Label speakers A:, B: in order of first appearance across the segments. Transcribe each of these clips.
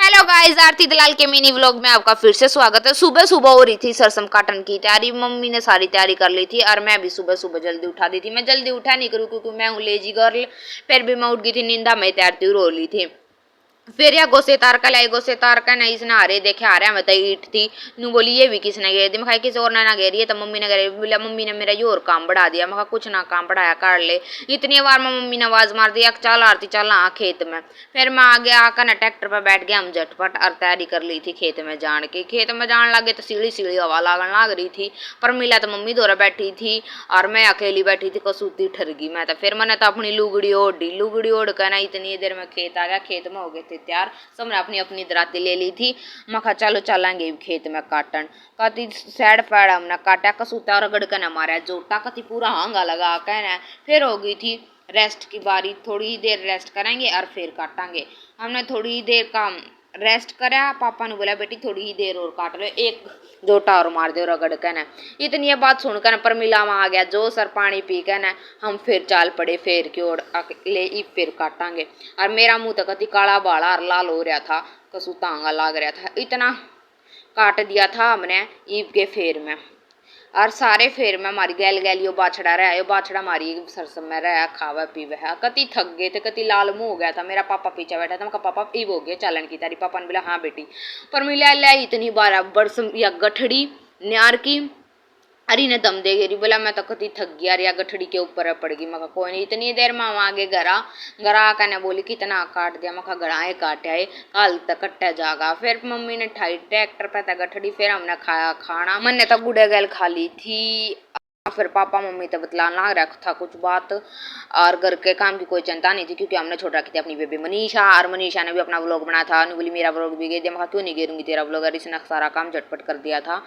A: Hello guys, आरती दलाल के mini vlog में आपका फिर से स्वागत है। सुबह सुबह हो रही थी सरसम काटन की तैयारी, मम्मी ने सारी तैयारी कर ली थी और मैं भी सुबह सुबह जल्दी उठा दी थी। मैं जल्दी उठा नहीं करूँ क्योंकि मैं हूँ लेजी गर्ल, फिर भी मैं उठ गई थी, नींदा में तैयार रो ली थी। फिर या गोसे तार का लाई, गोसे तार का नहीं इसने हारे देखे आ रहा मैं तो ईट थी। नू बोली ये भी किसने घेर दी, मैं किसी और ने ना घेरी है तो मम्मी ने घेरी। बोला मम्मी ने मेरा ये और काम बढ़ा दिया। मैं कुछ ना काम बढ़ाया, कर ले। इतनी बार मैं मम्मी ने आवाज मार दी चल आरती चल आ खेत में। फिर मैं आगे आकर ना ट्रैक्टर पर बैठ गया, हम झटपट और तैयारी कर ली थी खेत में जान की। खेत में जान लगे तो सीढ़ी सीढ़ी हवा लागन लाग रही थी, पर मिला तो मम्मी दौरा बैठी थी और मैं अकेली बैठी थी, कसूती ठर गई मैं तो। फिर मैंने तो अपनी लुगड़ी ओढ़ कर ना इतनी देर में खेत आ गया। खेत में हो गए थे तैयार, सबने अपनी अपनी दराती ले ली थी। मखा चलो चलेंगे खेत में काटन। कति सैड पैड हमने काटा, कसूता रगड़ कर न मारा जोटा, कति पूरा हांगा लगा कहना। फिर हो गई थी रेस्ट की बारी, थोड़ी देर रेस्ट करेंगे और फिर काटेंगे। हमने थोड़ी देर का रेस्ट करा, पापा ने बोला बेटी थोड़ी ही देर और काट लो, एक जोटा और मार दो रगड़ के ना। इतनी बात सुनकर पर मिलावा आ गया जो सर पानी पी के ना। हम फिर चाल पड़े फेर की ओर, ले फिर काटांगे। और मेरा मुंह तो कति काला बाला और लाल हो रहा था, कसू तांगा लाग रहा था, इतना काट दिया था हमने ईब के फेर में। और सारे फेर में हमारी गैल गैलियो बाछड़ा रहा, बाछड़ा हमारी सरसम में रहा, खावा पीवा है। कति थक गए थे, कति लाल मुंह हो गया था। मेरा पापा पीछे बैठा था, मैं पापा ईब हो गया चालन की तारी। पापा ने बोला हाँ बेटी। पर मिला इतनी बार बरस या गठड़ी न्यार की अरे ने दम दे गेरी। बोला मैं तो कति थक गया या गठड़ी के ऊपर पड़ गई। मका कोई नहीं, इतनी देर में हम आगे गरा कहने बोली कितना काट दिया। मका गड़ाए काटे आए, कल तक कट्टा जागा। फिर मम्मी ने ठाई ट्रैक्टर पे था गठड़ी, फिर हमने खाया खाना। मैंने तो गुड़े गैल खा ली थी। फिर पापा मम्मी तो बतलाना लग रहा था कुछ बात, और घर के काम की कोई चिंता नहीं थी क्योंकि हमने छोड़ रखी थी अपनी बेबी मनीषा। और मनीषा ने भी अपना व्लॉग बनाया था, बोली मेरा व्लॉग भी गई। मैं क्यों नहीं गिरूंगी तेरा व्लॉग, और इसने सारा काम झटपट कर दिया था।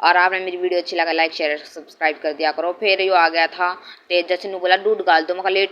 A: और आपने मेरी वीडियो अच्छी लगा लाइक शेयर सब्सक्राइब कर दिया करो। फिर यो आ गया था तेज जैसे बोला दूध गाल दो, मैं लेट